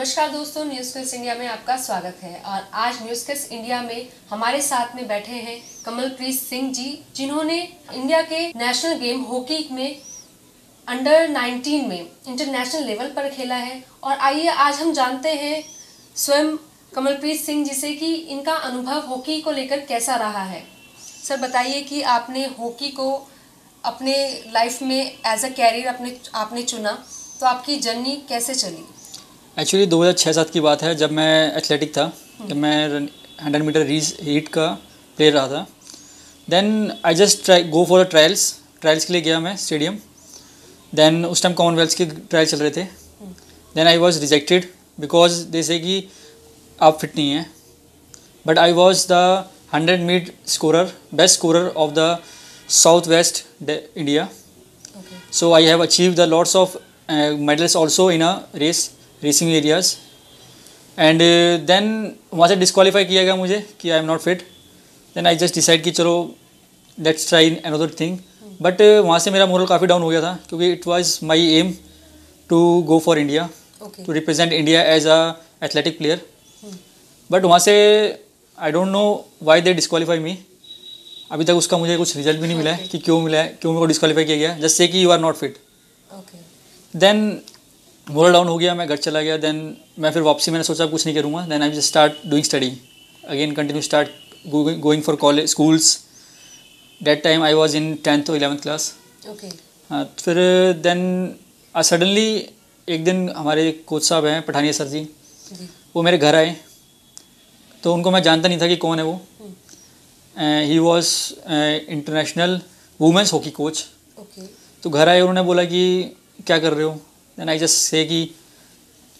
नमस्कार दोस्तों, news quiz India में आपका स्वागत है। और आज न्यूज़ क्विज इंडिया में हमारे साथ में बैठे हैं कमलप्रीत सिंह जी, जिन्होंने इंडिया के नेशनल गेम हॉकी में अंडर 19 में इंटरनेशनल लेवल पर खेला है। और आइए आज हम जानते हैं स्वयं कमलप्रीत सिंह जी से कि इनका अनुभव हॉकी को लेकर कैसा रहा है। सर बताइए कि आपने हॉकी को अपने लाइफ में एज अ कैरियर आपने चुना, तो आपकी जर्नी कैसे चली? एक्चुअली 2006-07 की बात है, जब मैं एथलेटिक था, जब मैं 100 मीटर हीट का प्लेयर रहा था। Then I just go for trials के लिए गया मैं स्टेडियम। देन उस टाइम कॉमनवेल्थ के ट्रायल चल रहे थे। Then I was rejected because they say कि आप फिट नहीं हैं। But I was the 100 meet scorer, best scorer of the south west India. So I have achieve the lots of medals also in a racing areas. And then वहाँ से disqualify किया गया मुझे कि I am not fit. Then I just decide कि चलो let's try another thing. But वहाँ से मेरा मोरल काफ़ी डाउन हो गया था, क्योंकि it was my aim to go for India, to represent India as a athletic player. But वहाँ से I don't know why they disqualify me. अभी तक उसका मुझे कुछ रिजल्ट भी नहीं मिला है कि क्यों मिला है, क्यों मेरे को डिस्क्वालीफाई किया गया, जस्ट से कि you are not fit. Then moral down हो गया, मैं घर चला गया। देन मैं फिर वापसी मैंने सोचा कुछ नहीं करूँगा। Then I just start doing study again, continue start going for college schools. That time I was in 10th और 11th क्लास। हाँ, फिर देन सडनली एक दिन हमारे कोच साहब हैं पठानिया सर जी, वो मेरे घर आए। तो उनको मैं जानता नहीं था कि कौन है वो। He was international women's hockey coach. तो घर आए, उन्होंने बोला कि क्या कर रहे हो। देन आई जस्ट से कि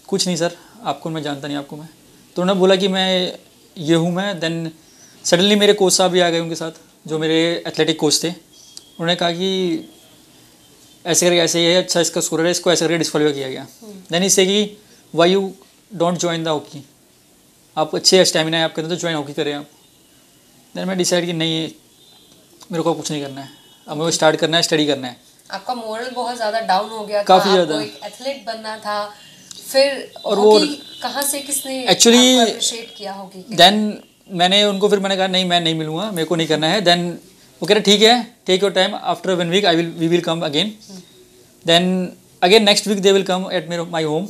कुछ नहीं सर, आपको मैं जानता नहीं आपको मैं। तो उन्होंने बोला कि मैं ये हूँ मैं। देन सडनली मेरे कोच साहब भी आ गए उनके साथ, जो मेरे एथलेटिक कोच थे। उन्होंने कहा कि ऐसे करके ऐसे ये अच्छा इसका स्कोर है, इसको ऐसे करके डिस्क्वालीफाई किया गया। देन इससे कि why you don't join the hockey, आप अच्छे स्टेमिना है आपके अंदर, तो ज्वाइन हॉकी करें आप। देन मैं डिसाइड कि नहीं, मेरे को कुछ नहीं करना है, अब मेरे को स्टार्ट करना है, स्टडी करना है। आपका मोरल बहुत ज़्यादा डाउन हो गया था, काफ़ी ज़्यादा। आपको एक एथलीट बनना था, फिर और वो कहाँ से किसने एक्चुअली अप्रिशिएट किया हॉकी के? देन मैंने कहा नहीं, मैं नहीं मिलूँगा, मेरे को नहीं करना है। देन वो कह रहे ठीक है, take your time, after 1 week we will come again. Then again next week they will come at my home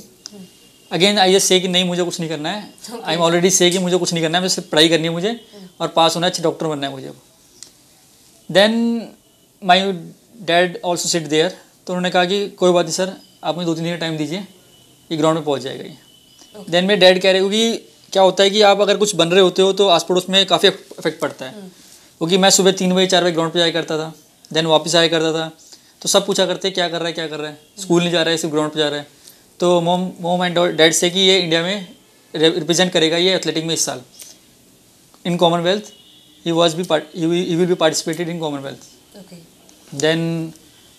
again. I just say कि नहीं, मुझे कुछ नहीं करना है। आई एम ऑलरेडी से कि मुझे कुछ नहीं करना है, मुझे सिर्फ पढ़ाई करनी है मुझे, और पास होना है, अच्छे डॉक्टर बनना है मुझे। Then my dad also sit there. तो उन्होंने कहा कि कोई बात नहीं सर, आप मुझे 2-3 दिन का टाइम दीजिए, ये ग्राउंड में पहुंच जाएगा ये। देन मेरे डैड कह रहे, क्योंकि क्या होता है कि आप अगर कुछ बन रहे होते हो तो आस पड़ोस में काफ़ी इफेक्ट पड़ता है। क्योंकि मैं सुबह 3 बजे 4 बजे ग्राउंड पे जाया करता था, देन वापस आया करता था। तो सब पूछा करते क्या कर रहा है, क्या कर रहा है, स्कूल नहीं जा रहा है, सिर्फ ग्राउंड पे जा रहा है। तो मोम एंड डैड से कि ये इंडिया में रिप्रेजेंट करेगा ये एथलेटिक में इस साल in Commonwealth. He will be participated in Commonwealth. Then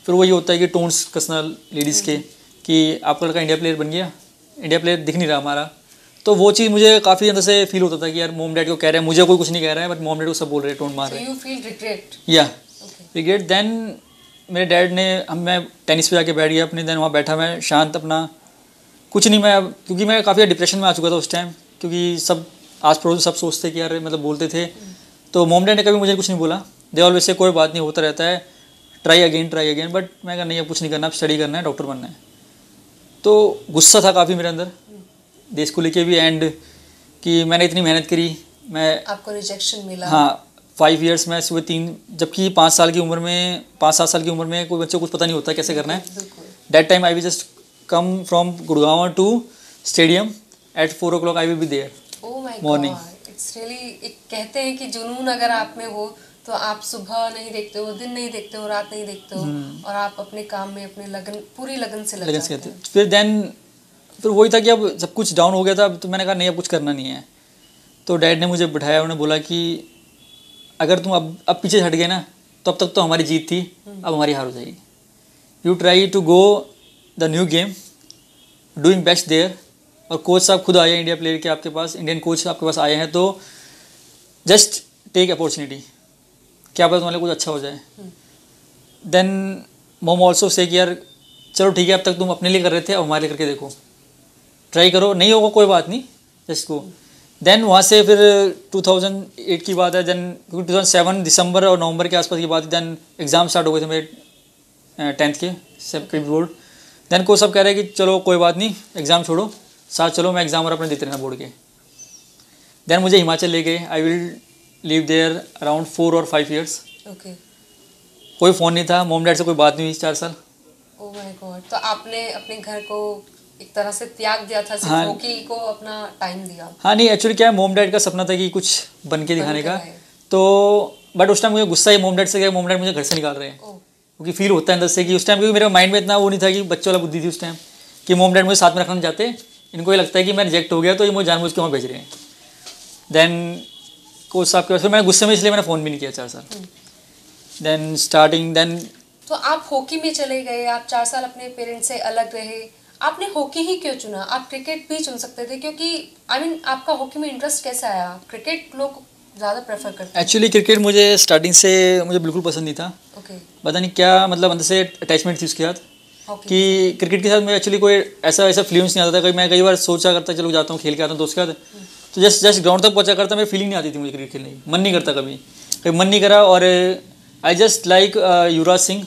फिर वही होता है कि टोन्स कसना लेडीज़ के, कि आपका लड़का इंडिया प्लेयर बन गया, इंडिया प्लेयर दिख नहीं रहा हमारा। तो वो चीज़ मुझे काफ़ी अंदर से फील होता था कि यार मोम डैड को कह रहे हैं, मुझे कोई कुछ नहीं कह रहा है, बट मोम डैड को सब बोल रहे हैं, टोन मार रहे हैं। You feel regret? या रिग्रेट। देन मेरे डैड ने मैं टेनिस पे जाके बैठ गया अपने। देन वहाँ बैठा मैं शांत अपना, कुछ नहीं। मैं क्योंकि मैं काफ़ी डिप्रेशन में आ चुका था उस टाइम, क्योंकि सब आस पड़ोस सब सोचते कि यार मतलब बोलते थे। तो मोम डैड ने कभी मुझे कुछ नहीं बोला। दे ऑलवेज से कोई बात नहीं, होता रहता है, ट्राई अगेन। बट मैं कहा नहीं, अब कुछ नहीं करना, अब स्टडी करना है, डॉक्टर बनना है। तो गुस्सा था काफ़ी मेरे अंदर देश को लेके भी, एंड कि मैंने इतनी मेहनत करी, मैं आपको रिजेक्शन मिला। हाँ, 5 ईयर्स में सुबह 3, जबकि 5 साल की उम्र में 5-7 साल की उम्र में कोई बच्चे को कुछ पता नहीं होता कैसे करना है। That time I will just come from Gurgaon to stadium at 4 o'clock I will be there morning. It's really, कहते हैं कि जुनून अगर आप में हो तो आप सुबह नहीं देखते हो, दिन नहीं देखते हो, रात नहीं देखते हो, और आप अपने काम में अपने पूरी लगन से लग जाते हैं। फिर वही था कि अब जब कुछ डाउन हो गया था, तो मैंने कहा नहीं, अब कुछ करना नहीं है। तो डैड ने मुझे बिठाया, उन्होंने बोला कि अगर तुम अब पीछे हट गए ना, तो अब तक तो हमारी जीत थी, अब हमारी हार हो जाएगी। You try to go the new game, doing best there. और कोच साहब खुद आए इंडिया प्लेयर के आपके पास, इंडियन कोच आपके पास आए हैं, तो जस्ट टेक अपॉर्चुनिटी, क्या पता तुम्हारे कुछ अच्छा हो जाए। देन मोम ऑल्सो से कि यार चलो ठीक है, अब तक तुम अपने लिए कर रहे थे, अब हमारे लिए करके देखो। ट्राई करो, नहीं होगा कोई बात नहीं, जस्ट गो। देन वहाँ से फिर 2008 की बात है, देन 2007 दिसंबर और नवंबर के आसपास की बात है, देन एग्ज़ाम स्टार्ट हो गए थे मेरे 10th के सेपरेट बोर्ड। देन कोच सब कह रहे हैं कि चलो कोई बात नहीं, एग्ज़ाम छोड़ो, साथ चलो, मैं एग्ज़ाम और अपने देते रहना बोर्ड के। देन मुझे हिमाचल ले गए, I will live there around 4 और 5 ईयर्स। ओके। कोई फ़ोन नहीं था, मॉम डैड से कोई बात नहीं हुई 4 साल। ओह माय गॉड, तो आपने अपने घर को एक तरह से त्याग दिया था, सिर्फ हाँ। हॉकी को अपना टाइम दिया। हाँ नहीं, एक्चुअली क्या है, मॉम डैड का सपना था कि कुछ बन के दिखाने का, तो बट उस टाइम मुझे गुस्सा ही मॉम डैड से गया, मॉम डैड मुझे घर से निकाल रहे हैं, क्योंकि फील होता है अंदर से कि उस टाइम, क्योंकि मेरे माइंड में इतना वो नहीं था कि बच्चों वाला बुद्धि थी उस टाइम कि मॉम डैड मुझे साथ में रखना नहीं चाहते, इनको ये लगता है कि मैं रिजेक्ट हो गया तो ये मुझे जानबूझ के वहाँ भेज रहे हैं। देन कोच साहब के बाद फिर मैंने गुस्से में, इसलिए मैंने फ़ोन भी नहीं किया 4 साल। देन स्टार्टिंग, देन तो आप हॉकी में चले गए, आप 4 साल अपने पेरेंट्स से अलग रहे, आपने हॉकी ही क्यों चुना? आप क्रिकेट भी चुन सकते थे, क्योंकि आई मीन आपका हॉकी में इंटरेस्ट कैसे आया? क्रिकेट लोग ज़्यादा प्रेफर करते हैं। एक्चुअली क्रिकेट मुझे स्टार्टिंग से मुझे बिल्कुल पसंद नहीं था। ओके। पता नहीं क्या, मतलब अंदर से अटैचमेंट थी उसके साथ हॉकी कि क्रिकेट के साथ मैं एक्चुअली कोई ऐसा फीलिंग्स नहीं आता था। मैं कई बार सोचा करता चलो जाता हूँ खेल के आता हूँ दोस्त के साथ, तो जस्ट ग्राउंड तक पहुँचा करता, मेरी फीलिंग नहीं आती थी मुझे क्रिकेट खेलने की, मन नहीं करता, कभी मन नहीं करा। और I just like Yuvraj Singh,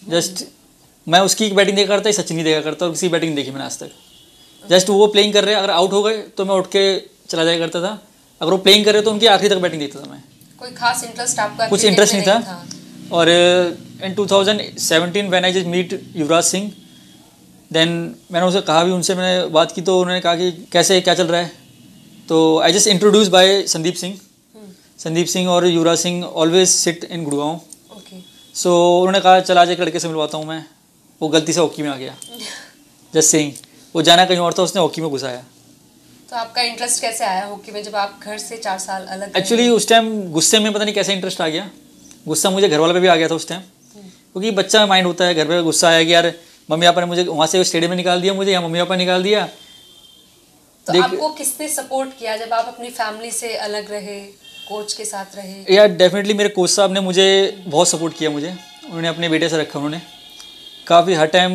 just मैं उसकी बैटिंग देखा करता, सचिन ही देखा करता, और किसी बैटिंग देखी मैंने आज तक। जस्ट वो प्लेइंग कर रहे हैं, अगर आउट हो गए तो मैं उठ के चला जाया करता था, अगर वो प्लेइंग कर रहे तो उनकी आखिरी तक बैटिंग देखता था मैं। कोई खास इंटरेस्ट आपका कुछ इंटरेस्ट नहीं था। और in 2017 when I just meet Yuvraj Singh, then मैंने उनसे कहा भी, उनसे मैंने बात की तो उन्होंने कहा कि कैसे क्या चल रहा है, तो I just introduce by Sandeep Singh और Yuvraj Singh always sit in Gurgaon. So उन्होंने कहा चल आज एक लड़के से मिलवाता हूँ मैं, वो गलती से हॉकी में आ गया, जस्ट सेइंग, वो जाना कहीं और था, उसने हॉकी में घुसाया। तो आपका इंटरेस्ट कैसे आया हॉकी में जब आप घर से 4 साल अलग? एक्चुअली उस टाइम गुस्से में पता नहीं कैसे इंटरेस्ट आ गया, गुस्सा मुझे घर वालों पे भी आ गया था उस टाइम, क्योंकि बच्चा माइंड होता है, घर पे गुस्सा आया कि यार मम्मी पापा ने मुझे वहाँ से स्टेडियम में निकाल दिया, मुझे यहाँ मम्मी पापा निकाल दिया। तो आपको किसने सपोर्ट किया जब आप अपनी फैमिली से अलग रहे, कोच के साथ रहे? यार डेफिनेटली मेरे कोच साहब ने मुझे बहुत सपोर्ट किया, मुझे उन्होंने अपने बेटे से रखा, उन्होंने काफ़ी हर टाइम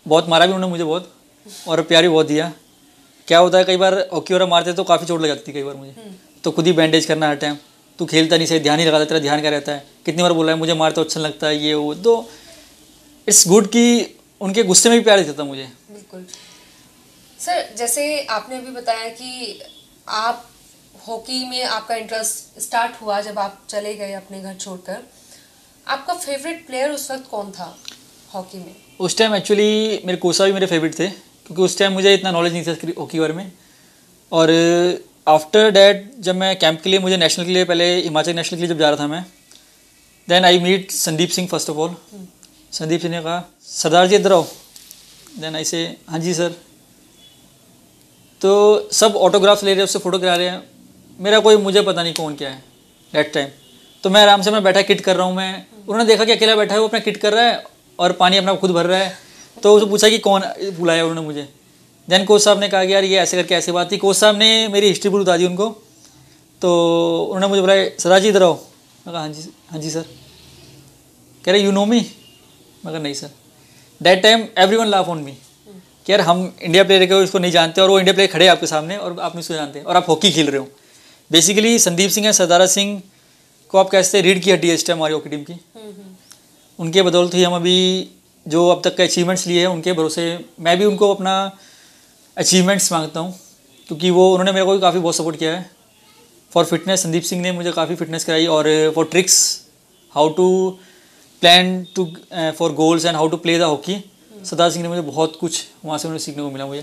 बहुत मारा भी उन्होंने मुझे बहुत, और प्यार भी बहुत दिया। क्या होता है कई बार हॉकी वगैरह मारते तो काफ़ी चोट लग जाती है कई बार मुझे, तो खुद ही बैंडेज करना हर टाइम, तू खेलता नहीं सही, ध्यान नहीं लगाता, तेरा ध्यान क्या रहता है, कितनी बार बोला है मुझे मारते अच्छा लगता है ये वो, तो इट्स गुड कि उनके गुस्से में भी प्यार देता था मुझे। बिल्कुल सर, जैसे आपने अभी बताया कि आप हॉकी में आपका इंटरेस्ट स्टार्ट हुआ जब आप चले गए अपने घर छोड़कर, आपका फेवरेट प्लेयर उस वक्त कौन था हॉकी में? उस टाइम एक्चुअली मेरे कोच साहब भी मेरे फेवरेट थे, क्योंकि उस टाइम मुझे इतना नॉलेज नहीं था हॉकी के बारे में। और आफ्टर डैट जब मैं कैंप के लिए, मुझे नेशनल के लिए, पहले हिमाचल नेशनल के लिए जब जा रहा था मैं, then I meet Sandeep Singh first of all. Sandeep Singh ने कहा सरदार जी इधर आओ, देन आई से हाँ जी सर। तो सब ऑटोग्राफ्स ले रहे हैं, उससे फ़ोटो करा रहे हैं, मेरा कोई मुझे पता नहीं कौन क्या है डेट टाइम, तो मैं आराम से मैं बैठा किट कर रहा हूँ मैं, उन्होंने देखा कि अकेला बैठा है, वो अपना किट कर रहा है और पानी अपना खुद भर रहा है, तो उसने पूछा कि कौन बुलाया उन्होंने मुझे। देन कोच साहब ने कहा कि यार ये ऐसे करके ऐसे बात थी, कोच साहब ने मेरी हिस्ट्री पूरी बता दी उनको, तो उन्होंने मुझे बुलाया सरदार जी इधर आओ, मैं कहा हाँ जी सर। कह रहे यू नो मी, मैं कहा नहीं sir. That time everyone laugh on me कि यार हम इंडिया प्लेयर को इसको नहीं जानते, और वो इंडिया प्लेयर खड़े आपके सामने और आप इसको जानते हैं और आप हॉकी खेल रहे हो। बेसिकली संदीप सिंह है, सरदारा सिंह को आप कहते हैं रीढ़ की हड्डी है इस टाइम हमारी हॉकी टीम की, उनके बदौलत ही हम अभी जो अब तक के अचीवमेंट्स लिए हैं उनके भरोसे मैं भी उनको अपना अचीवमेंट्स मांगता हूँ, क्योंकि वो उन्होंने मेरे को भी काफ़ी बहुत सपोर्ट किया है। फॉर फिटनेस संदीप सिंह ने मुझे काफ़ी फिटनेस कराई, और for tricks how to plan to for goals and how to play the hockey, Sardar Singh ने मुझे बहुत कुछ वहाँ से उन्हें सीखने को मिला मुझे।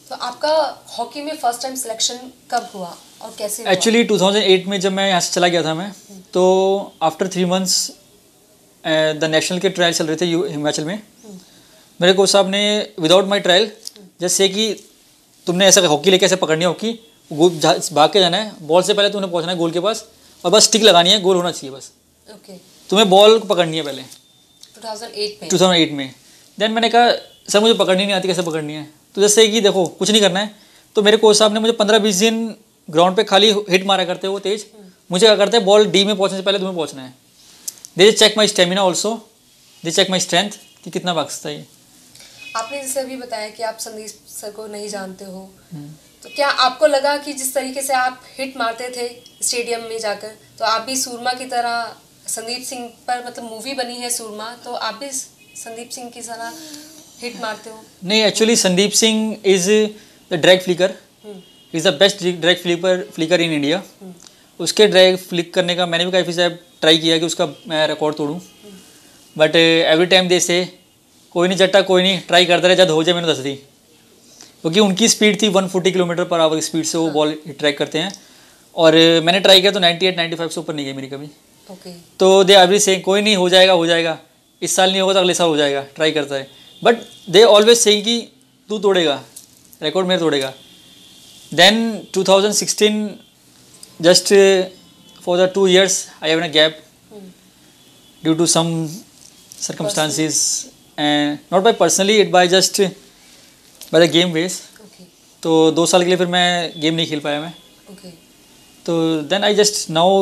तो आपका हॉकी में फर्स्ट टाइम सिलेक्शन कब हुआ और कैसे हुआ? एक्चुअली 2008 में जब मैं यहाँ से चला गया था मैं, तो आफ्टर 3 मंथ्स द नेशनल के ट्रायल चल रहे थे हिमाचल में, मेरे कोच साहब ने विदाउट माई ट्रायल जैसे कि तुमने ऐसा हॉकी लेके ऐसे पकड़नी है, हॉकी भाग के जाना है, बॉल से पहले तुमने पहुँचना है गोल के पास और बस स्टिक लगानी है, गोल होना चाहिए बस। ओके। तुम्हें बॉल को पकड़नी है पहले 2008 में। देन मैंने कहा सर मुझे पकड़नी नहीं आती, कैसे पकड़नी है? तो जैसे कि देखो कुछ नहीं करना है, तो मेरे कोच साहब ने मुझे 15-20 दिन ग्राउंड पे खाली हिट मारा करते हैं वो तेज, मुझे क्या करते हैं बॉल डी में पहुंचने से पहले तुम्हें पहुंचना है। They check my stamina also, they check my strength कि कितना भाग सकता है ये। आपने जैसे अभी बताया कि आप संदीप सर को नहीं जानते हो, तो क्या आपको लगा कि जिस तरीके से आप हिट मारते थे स्टेडियम में जाकर, तो आप भी सूरमा की तरह, संदीप सिंह पर मतलब मूवी बनी है सूरमा, तो आप भी संदीप सिंह की तरह हिट मारते हो? नहीं, actually Sandeep Singh is the drag flicker, is the best drag flicker in India. उसके ड्रैग फ्लिक करने का मैंने भी काफ़ी सारा ट्राई किया कि उसका मैं रिकॉर्ड तोड़ूँ, बट एवरी टाइम दे से कोई नहीं चट्टा, कोई नहीं, ट्राई करता रहे, जब हो जाए मैंने दस दी, क्योंकि उनकी स्पीड थी 140 किलोमीटर पर आवर स्पीड से वो बॉल ट्रैक करते हैं, और मैंने ट्राई किया तो 98-95 से ऊपर नहीं गई मेरी कभी। तो दे एवरी से कोई नहीं, हो जाएगा हो जाएगा, इस साल नहीं होगा तो अगले साल हो जाएगा, ट्राई करता है, बट दे ऑलवेज से कि तू तोड़ेगा रिकॉर्ड, मेरे तोड़ेगा। Then 2016 just for the 2 years I have a gap due to some circumstances, and not by personally, it by just by the game ways. तो 2 साल के लिए फिर मैं गेम नहीं खेल पाया मैं। तो then I just now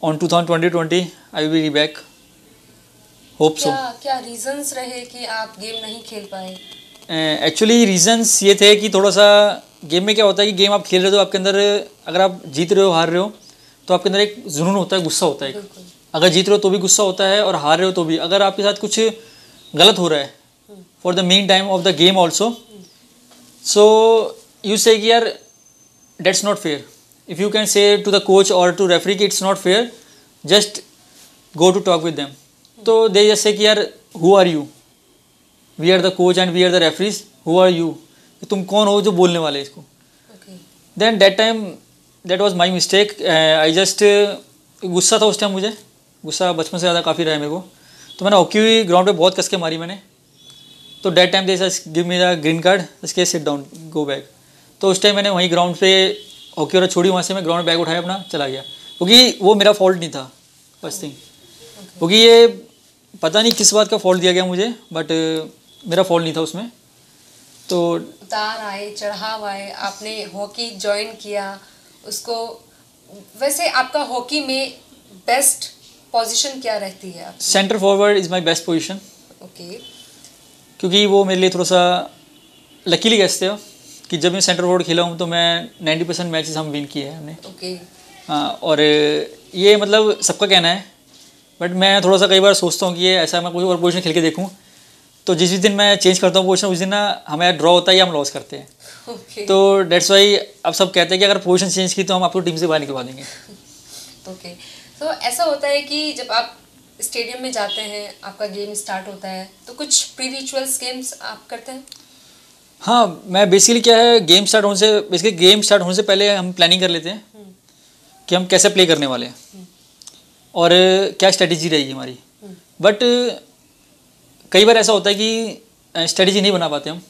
on 2020 I will be back, hope so. क्या रीजंस रहे कि आप गेम नहीं खेल पाए? एक्चुअली रीजंस ये थे कि थोड़ा सा गेम में क्या होता है कि गेम आप खेल रहे हो तो आपके अंदर, अगर आप जीत रहे हो हार रहे हो तो आपके अंदर एक जुनून होता है, गुस्सा होता है। अगर जीत रहे हो तो भी गुस्सा होता है और हार रहे हो तो भी। अगर आपके साथ कुछ गलत हो रहा है for the main time of the game also, so you say कि यार that's not fair, if you can say to the coach और टू रेफरी कि it's not fair, just go to talk with them. तो they just say कि यार who are you, we are the coach and we are the referees, who are you, तुम कौन हो जो बोलने वाले इसको। Then that time that was my mistake, I just, गुस्सा था उस टाइम, मुझे गुस्सा बचपन से ज़्यादा काफ़ी रहा है मेरे को, तो मैंने हॉकी ग्राउंड पे बहुत कस के मारी मैंने। तो that time they give me the green card, इसके सिट डाउन गो बैक। तो उस टाइम मैंने वहीं ग्राउंड पे हॉकी वाला छोड़ी, वहाँ से मैं ग्राउंड बैग उठाया अपना चला गया, क्योंकि वो मेरा फॉल्ट नहीं था फर्स्ट थिंग, क्योंकि ये पता नहीं किस बात का फॉल्ट दिया गया मुझे, बट मेरा फॉल्ट नहीं था उसमें। तो उतार आए, चढ़ाव आए, आपने हॉकी ज्वाइन किया उसको। वैसे आपका हॉकी में बेस्ट पोजीशन क्या रहती है? Centre forward is my best position. Okay. क्योंकि वो मेरे लिए थोड़ा सा लकीली कहते हो कि जब मैं सेंटर फॉरवर्ड खेला हूँ तो मैं 90% मैचेस हम विन किए हैं हमने। ओके। हाँ, और ये मतलब सबका कहना है, बट मैं थोड़ा सा कई बार सोचता हूँ कि ये ऐसा मैं कोई और पोजीशन खेल के देखूँ, तो जिस दिन मैं चेंज करता हूँ पोजीशन उस दिन ना हमें ड्रॉ होता है या हम लॉस करते हैं। Okay. तो डेट्स वाई अब सब कहते हैं कि अगर पोजीशन चेंज की तो हम आपको टीम से बाहर निकलवा देंगे। ओके। तो ऐसा होता है कि जब आप स्टेडियम में जाते हैं, आपका गेम स्टार्ट होता है, तो कुछ प्री रिचुअल्स गेम्स आप करते हैं? हाँ, मैं बेसिकली क्या है, गेम स्टार्ट होने से पहले हम प्लानिंग कर लेते हैं कि हम कैसे प्ले करने वाले हैं और क्या स्ट्रेटेजी रहेगी हमारी। बट कई बार ऐसा होता है कि स्ट्रेटेजी नहीं बना पाते हम,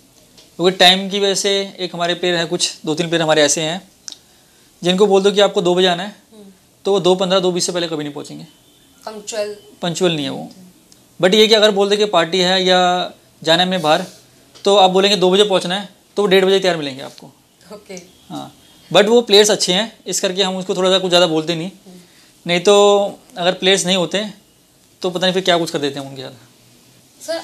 क्योंकि टाइम की वजह से। एक हमारे प्लेयर हैं, कुछ 2-3 प्लेयर हमारे ऐसे हैं जिनको बोल दो कि आपको 2 बजे आना है, तो वो 2:15 2:20 से पहले कभी नहीं पहुँचेंगे। पंचुअल नहीं है वो। बट ये कि अगर बोल दे कि पार्टी है या जाना है हमें बाहर, तो आप बोलेंगे 2 बजे पहुँचना है, तो वो 1:30 बजे तैयार मिलेंगे आपको। ओके। हाँ, बट वो प्लेयर्स अच्छे हैं, इस करके हम उसको थोड़ा सा कुछ ज़्यादा बोलते नहीं तो अगर प्लेयर्स नहीं होते तो पता नहीं फिर क्या कुछ कर देते हैं उनके साथ। सर,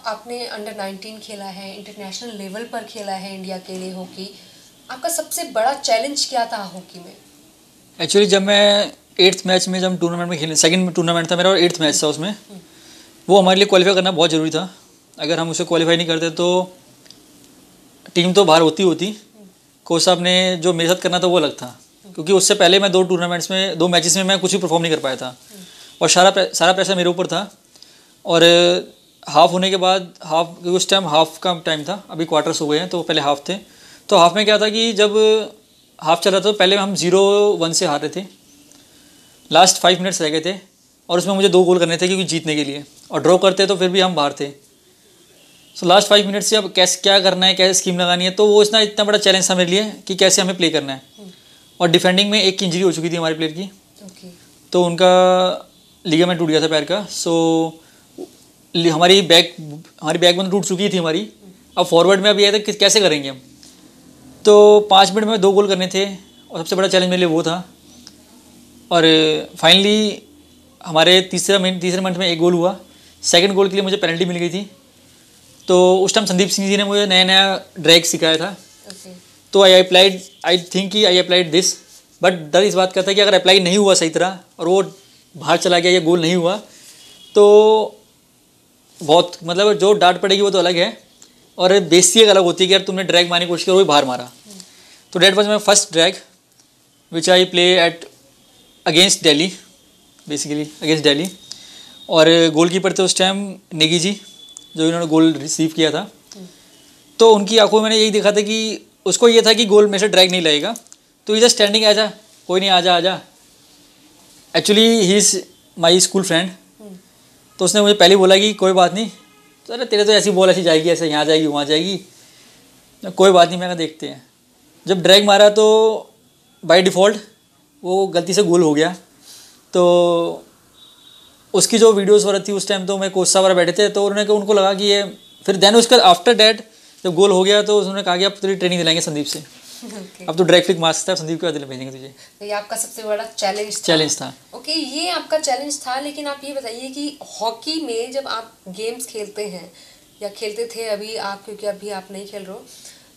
आपने अंडर 19 खेला है, इंटरनेशनल लेवल पर खेला है इंडिया के लिए हॉकी। आपका सबसे बड़ा चैलेंज क्या था हॉकी में? एक्चुअली जब मैं 8th मैच में, जब टूर्नामेंट में खेले, सेकंड टूर्नामेंट था मेरा और 8th मैच था उसमें, वो हमारे लिए क्वालिफाई करना बहुत ज़रूरी था। अगर हम उसे क्वालिफाई नहीं करते तो टीम तो बाहर होती। कोच साहब ने जो मेरे साथ करना था वो अलग था, क्योंकि उससे पहले मैं 2 मैचेस में मैं कुछ भी परफॉर्म नहीं कर पाया था और सारा प्रेशर मेरे ऊपर था। और हाफ होने के बाद, उस टाइम हाफ का टाइम था, अभी क्वार्टर्स हो गए हैं, तो पहले हाफ थे। तो हाफ में क्या था कि जब हाफ चल रहा था तो पहले हम 0-1 से हार रहे थे, लास्ट 5 मिनट्स रह गए थे और उसमें मुझे 2 गोल करने थे क्योंकि जीतने के लिए, और ड्रॉ करते तो फिर भी हम बाहर थे। सो लास्ट 5 मिनट्स से अब कैसे क्या करना है, कैसे स्कीम लगानी है, तो वो इतना बड़ा चैलेंज था मेरे लिए कि कैसे हमें प्ले करना है। और डिफेंडिंग में एक इंजरी हो चुकी थी हमारे प्लेयर की। तो उनका लिगामेंट टूट गया था पैर का। सो हमारी बैकबोन टूट चुकी थी हमारी। अब फॉरवर्ड में अब ये था कि कैसे करेंगे हम। तो 5 मिनट में 2 गोल करने थे और सबसे बड़ा चैलेंज मेरे लिए वो था। और फाइनली हमारे तीसरे मिनट में 1 गोल हुआ। सेकंड गोल के लिए मुझे पेनल्टी मिल गई थी, तो उस टाइम संदीप सिंह जी ने मुझे नया नया ड्रैग सिखाया था। ओके। तो आई थिंक कि आई अप्लाइड दिस, बट डर इस बात का था कि अगर अप्लाई नहीं हुआ सही तरह और वो बाहर चला गया या गोल नहीं हुआ तो बहुत मतलब जो डांट पड़ेगी वो तो अलग है, और बेइज्जती एक अलग होती है कि यार तुमने ड्रैग मारने की कोशिश की और वो बाहर मारा। तो that was my first drag which I play at against Delhi, basically against Delhi. और गोलकीपर थे उस टाइम नेगी जी, जो इन्होंने गोल रिसीव किया था। तो उनकी आंखों में मैंने यही देखा था कि उसको ये था कि गोल में से ड्रैग नहीं लगेगा, तो ही जस्ट स्टैंडिंग आजा, कोई नहीं आजा आजा। Actually he is my school friend. तो उसने मुझे पहले बोला कि कोई बात नहीं, तो अरे तेरे तो ऐसी बॉल ऐसी जाएगी, ऐसे यहाँ जाएगी वहाँ जाएगी, कोई बात नहीं, मैंने देखते हैं। जब ड्रैग मारा तो बाय डिफ़ॉल्ट वो गलती से गोल हो गया। तो उसकी जो वीडियोस हो रही थी उस टाइम, तो मैं कोच साहब वगैरह बैठे थे, तो उनको लगा कि ये फिर देन उसका आफ्टर डैट जब गोल हो गया तो उन्होंने कहा कि अब तेरी ट्रेनिंग दिलाएंगे संदीप से। Okay. अब तो ड्रैग फ्लिक मार सकता है, संदीप के बाद भेजेंगे तुझे। तो ये आपका सबसे बड़ा चैलेंज था। ओके, ये आपका चैलेंज था। लेकिन आप ये बताइए कि हॉकी में जब आप गेम्स खेलते हैं या खेलते थे अभी आप, क्योंकि अभी आप नहीं खेल रहे हो,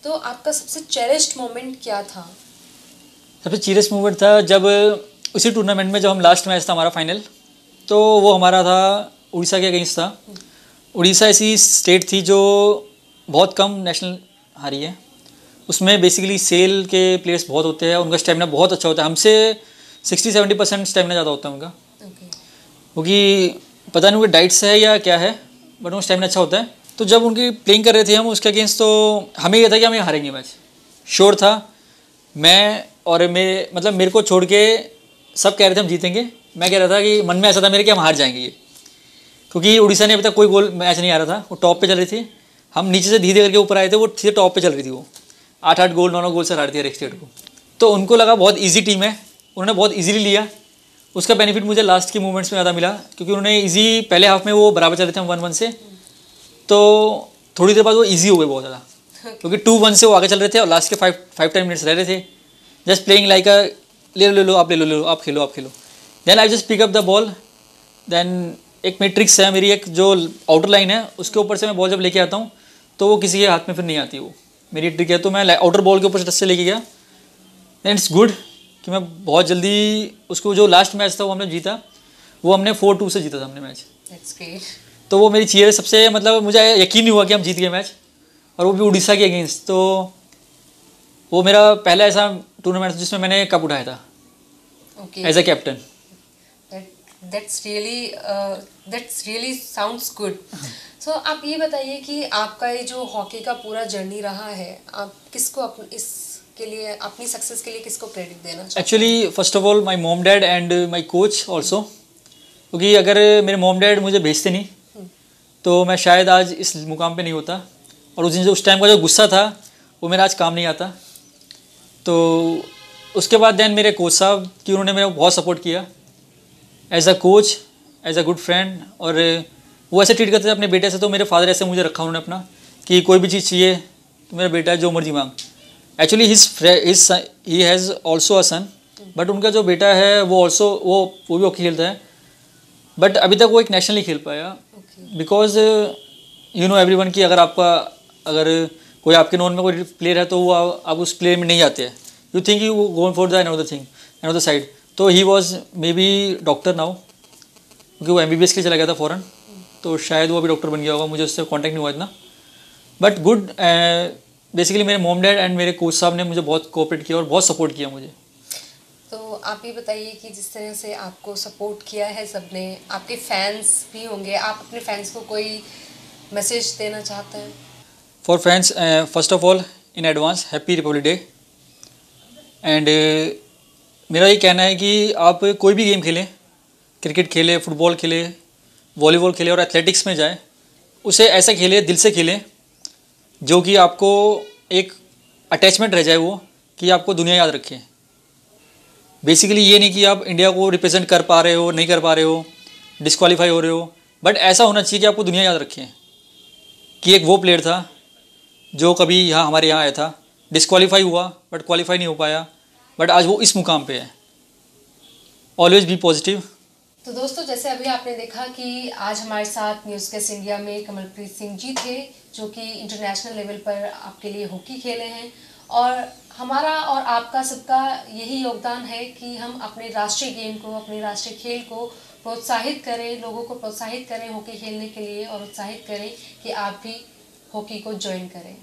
तो आपका सबसे चेरिश्ड मोमेंट क्या था? सबसे सीरियस मोमेंट था जब उसी टूर्नामेंट में जब हम लास्ट मैच था हमारा फाइनल, तो वो हमारा था उड़ीसा के अगेंस्ट था। उड़ीसा ऐसी स्टेट थी जो बहुत कम नेशनल हारी है। उसमें बेसिकली सेल के प्लेयर्स बहुत होते हैं, उनका स्टेमिना बहुत अच्छा होता है, हमसे 60-70% स्टेमिना ज़्यादा होता है उनका। क्योंकि पता नहीं उनकी डाइट से है या क्या है, बट उनका स्टेमिना अच्छा होता है। तो जब उनकी प्लेइंग कर रहे थे हम उसके अगेंस्ट, तो हमें यह था कि हम ये हारेंगे मैच, श्योर था। मैं और मेरे को छोड़ के सब कह रहे थे हम जीतेंगे, मैं कह रहा था कि मन में ऐसा था मेरे कि हम हार जाएंगे ये, क्योंकि उड़ीसा ने अभी तक कोई गोल मैच नहीं आ रहा था। वो टॉप पे चल रही थी, हम नीचे से धीरे करके ऊपर आए थे, वो सीधे टॉप पे चल रही थी। वो 8-8 गोल 9-9 गोल से हार थी हर एक स्टेट को। तो उनको लगा बहुत ईजी टीम है, उन्होंने बहुत ईजीली लिया। उसका बेनिफिट मुझे लास्ट के मोमेंट्स में ज़्यादा मिला, क्योंकि उन्होंने ईजी पहले हाफ में वो बराबर चल रहे थे 1-1 से, तो थोड़ी देर बाद वो ईजी हो गए बहुत ज़्यादा, क्योंकि 2-1 से वो आगे चल रहे थे और लास्ट के 5-10 मिनट्स रह रहे थे। जस्ट प्लेइंग लाइक अ ले लो आप खेलो then I just pick up the ball. Then एक मेरी ट्रिक्स है, मेरी एक जो आउटर लाइन है उसके ऊपर से मैं बॉल जब लेके आता हूँ तो वो किसी के हाथ में फिर नहीं आती, वो मेरी ट्रिक है। तो मैं आउटर बॉल के ऊपर से टच से लेके गया, देन इट्स गुड कि मैं बहुत जल्दी उसको, जो लास्ट मैच था वो हमने जीता, वो हमने 4-2 से जीता था हमने मैच। That's great. तो वो मेरी चीयर सबसे, मतलब मुझे यकीन नहीं हुआ कि हम जीत गए मैच, और वो भी उड़ीसा के अगेंस्ट। तो वो मेरा पहला ऐसा टूर्नामेंट जिसमें मैंने कप उठाया था as a captain. That's really sounds good. So आप ये बताइए कि आपका ये जो हॉकी का पूरा जर्नी रहा है, आप किसको इसके लिए, अपनी सक्सेस के लिए किसको क्रेडिट देना चाहते हैं? Actually first of all my mom dad and my coach also, क्योंकि अगर मेरे मॉम डैड मुझे भेजते नहीं तो मैं शायद आज इस मुकाम पे नहीं होता, और उस टाइम का जो गुस्सा था वो मेरा आज काम नहीं आता। तो उसके बाद देन मेरे कोच साहब कि उन्होंने मेरा बहुत सपोर्ट किया as a coach, as a good friend, और वो ऐसे ट्रीट करते थे अपने बेटे से। तो मेरे फादर ऐसे मुझे रखा उन्होंने अपना कि कोई भी चीज़ चाहिए तो मेरा बेटा है, जो मर्जी मांग। Actually he has also a son, but उनका जो बेटा है वो भी हॉकी खेलता है, बट अभी तक वो एक नेशनल नहीं खेल पाया। बिकॉज यू नो एवरीवन की अगर कोई आपके नोन में कोई प्लेयर है तो वो आप उस प्लेयर में नहीं आते हैं, you think you going for the another side. तो he was maybe doctor now, क्योंकि वो MBBS के लिए चला गया था फॉरेन, तो शायद वो अभी डॉक्टर बन गया होगा, मुझे उससे कांटेक्ट नहीं हुआ इतना। बट गुड, बेसिकली मेरे मॉम डैड एंड मेरे कोच साहब ने मुझे बहुत कोऑपरेट किया और बहुत सपोर्ट किया मुझे। तो आप ये बताइए कि जिस तरह से आपको सपोर्ट किया है सबने, आपके फैंस भी होंगे, आप अपने फैंस को कोई मैसेज देना चाहते हैं? For fans, first of all in advance happy Republic day. And मेरा ये कहना है कि आप कोई भी गेम खेलें, क्रिकेट खेले, फुटबॉल खेले, वॉलीबॉल खेले और एथलेटिक्स में जाए, उसे ऐसा खेले, दिल से खेलें, जो कि आपको एक अटैचमेंट रह जाए, वो कि आपको दुनिया याद रखे। बेसिकली ये नहीं कि आप इंडिया को रिप्रेजेंट कर पा रहे हो, नहीं कर पा रहे हो, डिस्क्वालीफाई हो रहे हो, बट ऐसा होना चाहिए कि आपको दुनिया याद रखें कि एक वो प्लेयर था जो कभी हमारे यहाँ आया था, डिस्क्वालीफाई हुआ बट क्वालिफाई नहीं हो पाया, बट आज वो इस मुकाम पे है। ऑलवेज बी पॉजिटिव, तो दोस्तों, जैसे अभी आपने देखा कि आज हमारे साथ न्यूज़ केस इंडिया में कमलप्रीत सिंह जी थे, जो कि इंटरनेशनल लेवल पर आपके लिए हॉकी खेले हैं। और हमारा और आपका सबका यही योगदान है कि हम अपने राष्ट्रीय गेम को, अपने राष्ट्रीय खेल को प्रोत्साहित करें, लोगों को प्रोत्साहित करें हॉकी खेलने के लिए, और उत्साहित करें कि आप भी हॉकी को ज्वाइन करें।